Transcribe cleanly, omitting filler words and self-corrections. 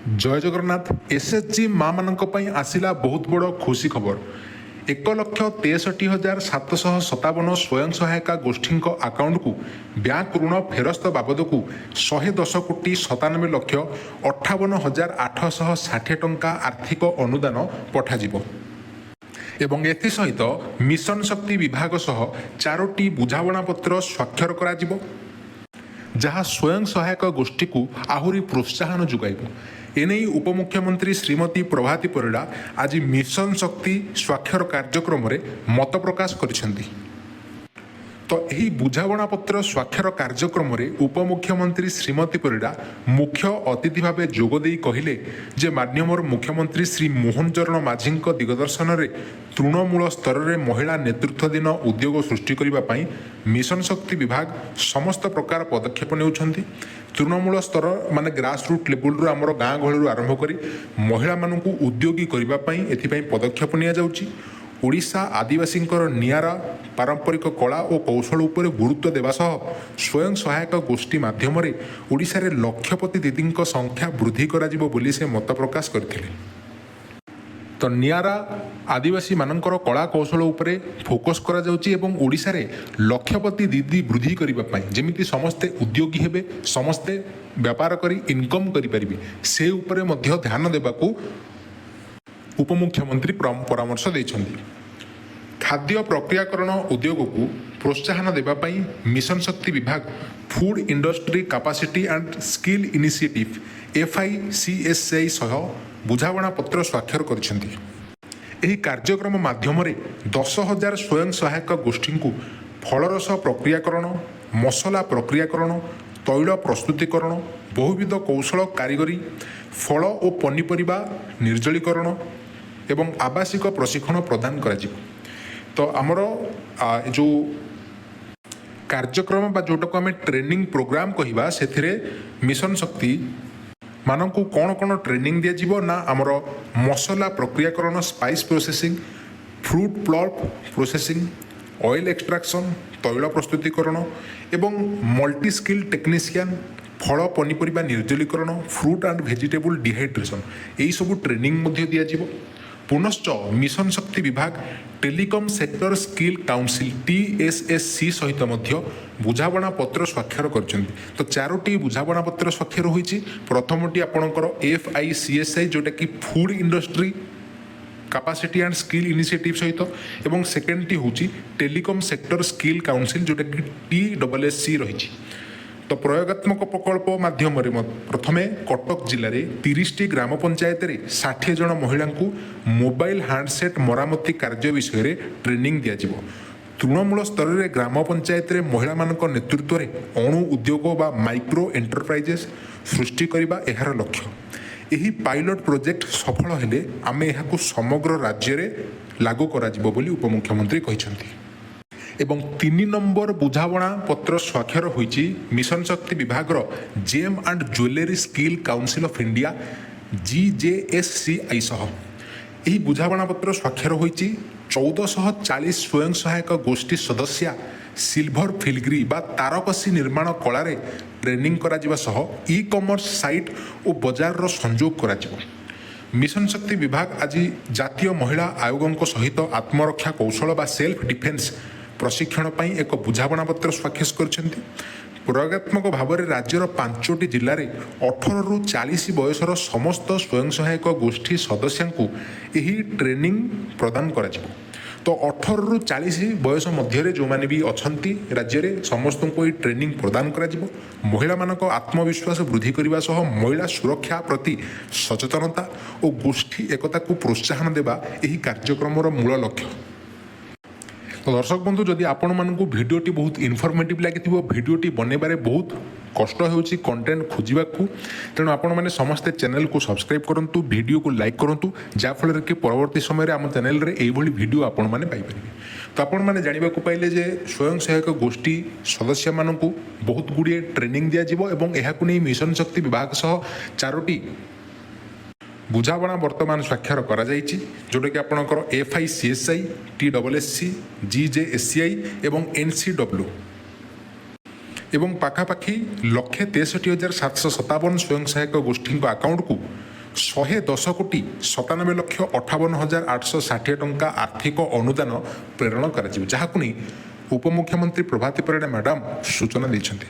जय जगन्नाथ। एसएचजी माँ मानक पई आसिला बहुत बड़ खुशी खबर। 1,63,757 स्वयं सहायिका गोष्ठी आकाउंट को बैंक ऋण फेरस्त बाबद को 110,97,58,860 टंका आर्थिक अनुदान पठाଯିब एवं एसहित मिशन शक्ति विभाग सह 4टी बुझाणा पत्र स्वाक्षर कराजिब जहाँ स्वयं सहायक गोष्ठी को आहुरी प्रोत्साहन जोगाइब। एने उपमुख्यमंत्री श्रीमती प्रभाती परिडा आज मिशन शक्ति स्वाक्षर कार्यक्रम में मत प्रकाश करिसेंती। तो यही बुझाणा पत्र स्वाक्षर कार्यक्रम में उपमुख्यमंत्री श्रीमती परिडा मुख्य अतिथि भाव जोगदे कहले जे माननीय मुख्यमंत्री श्री मोहन चरण माझी दिगदर्शन में तृणमूल स्तर में महिला नेतृत्वाधीन उद्योग सृष्टि करने मिशन शक्ति विभाग समस्त प्रकार पदक्षेप नेउछंती। तृणमूल स्तर माने ग्रासरूट लेवल आमर गाँ गहलू आरंभ करी महिला मानू उद्योगी करने एथिपाई पदक्षेप निया जाउची। ओडिशा आदिवासी नियारा पारंपरिक कला और कौशल उपर गुरुत्व देवा सह स्वयं सहायक गोष्ठी माध्यम ओडिशा रे लक्षपति दीदी संख्या वृद्धि कराजिबो बोली से मत प्रकाश करथिले। तो नियारा आदिवासी मानकर कला कौशल उपर फोकस करा जाउची एवं ओडिशा रे लक्षपति दीदी वृद्धि करबा पई जेमिति समस्ते उद्योगी हेबे, समस्ते व्यापार करी इनकम करि परिबे से उपरे मध्य ध्यान देबाकू उपमुख्यमंत्री परामर्श देइछन्ति। खाद्य प्रक्रियाकरण उद्योग को प्रोत्साहन देवाई मिशन शक्ति विभाग food industry capacity and skill initiative FICSI सह बुझाणा पत्र स्वाक्षर करिसेंति। एही कार्यक्रम माध्यम 10,000 स्वयं सहायक गोष्ठी को फलरस प्रक्रियाकरण, मसला प्रक्रियाकरण, तैल प्रस्तुतिकरण, बहुविध कौशल कारीगरी, फल और पनीपरिबा निर्जलीकरण एवं आवासिक प्रशिक्षण प्रदान करा जिवो। तो आमर जो कार्यक्रम बा जोटा को आम ट्रेनिंग प्रोग्राम कहवा से मिशन शक्ति मानक कौन कौन ट्रेनिंग दि जाव ना आमर मसला प्रक्रियाकरण, spice processing, fruit plot processing, oil extraction, तैल प्रस्तुतिकरण एवं मल्टी स्किल टेक्नीशियन, फल पनीपरिबा निर्जलीकरण, फ्रूट एंड वेजिटेबल डिहाइड्रेशन यही सब ट्रेनिंग दि जाव। पुनश्च मिशन शक्ति विभाग telecom sector skill council TSSC सहित बुझाणा पत्र स्वाक्षर करछन्ति। तो 4टी बुझाणा पत्र स्वाक्षर होईछि। प्रथमटी आपणकर FICSI जोटा कि food industry capacity and skill initiative सहित एवं सेकेंडटी होछि टेलीकॉम सेक्टर स्किल काउंसिल जोटा कि TSSC रही। तो प्रयोगात्मक प्रकल्प माध्यम प्रथमे कटक जिले में 30टी ग्राम पंचायत 60 जन महिला को मोबाइल हैंडसेट मरामती कार्य विषय में ट्रेनिंग दि जाव। तृणमूल स्तर में ग्राम पंचायत महिला मान नेतृत्व में अणु उद्योग बा माइक्रो एंटरप्राइजेस सृष्टि करने यार लक्ष्य। यही पायलट प्रोजेक्ट सफल हेले आमे यहाकू समग्र राज्य में लागू करा जिवो बोली उपमुख्यमंत्री कहिसंती। एवं 3 नंबर बुझाणा पत्र स्वाक्षर होईछि मिशन शक्ति विभाग gem and jewellery skill council of India GJSCI सह। यही बुझाणा पत्र स्वाक्षर होईछि 1440 स्वयं सहायक गोष्ठी सदस्या सिल्भर फिलिग्री बा तारकसी निर्माण कला ट्रेनिंग करा जिबा सह ई-कॉमर्स साइट और बाजार संजोग करा जिवो। मिशन शक्ति विभाग आज जातीय महिला आयोगों सहित आत्मरक्षा कौशल बा सेल्फ डिफेन्स प्रशिक्षण पर एक बुझाणा पत्र स्वाक्षर करछन्ति। प्रयोगात्मक भाव में राज्यर 5टी जिले में 18 ରୁ 40 बयसर समस्त स्वयं सहायक गोष्ठी सदस्यों को यही ट्रेनिंग प्रदान करा जिवो। तो 18 ରୁ 40 बयस मध्य जो माने भी अछंती राज्य में समस्त को ये ट्रेनिंग प्रदान करा जिवो। महिला मानक आत्मविश्वास वृद्धि करने सह महिला सुरक्षा प्रति सचेतनता और गोष्ठी एकता को प्रोत्साहन देवा यही कार्यक्रम मूल लक्ष्य। तो दर्शक बंधु जदि आपण मानकू भिडियोटी बहुत इनफॉर्मेटिव लगी भिडियोटी बनैबारे बहुत कष्ट होउछि कंटेंट खोजिबाकू, तेणु आपण माने समस्ते चैनल को सब्सक्राइब करंतु, वीडियो को लाइक करंतु जाफल कि परवर्ती समय आम चैनल रे एभली वीडियो आपण माने पाई परिबे। तो आपण माने जानिबाकू पाइले जे स्वयं सहायक गोष्ठी सदस्य मानकू बहुत गुड़िए ट्रेनिंग दिया जिवो एवं एहाकू नै मिशन शक्ति विभाग सह 4टी बुझाणा वर्तमान स्वाक्षर करा जाइछि जोटा कि आपणकर FICSI, TSSC, GJSCI एवं NCW एवं पाखापाखि 1,63,757 स्वयं सहायक गोष्ठी अकाउंट को 110,97,58,860 ଟଙ୍କା ଆର୍ଥିକ ଅନୁଦାନ ପ୍ରେରଣ କରାଯିବ, ଯାହାକୁ ନେଇ ଉପମୁଖ୍ୟମନ୍ତ୍ରୀ ପ୍ରଭାତୀ ପରିଡ଼ା ମ୍ୟାଡ଼ାମ ସୂଚନା ଦେଇଛନ୍ତି।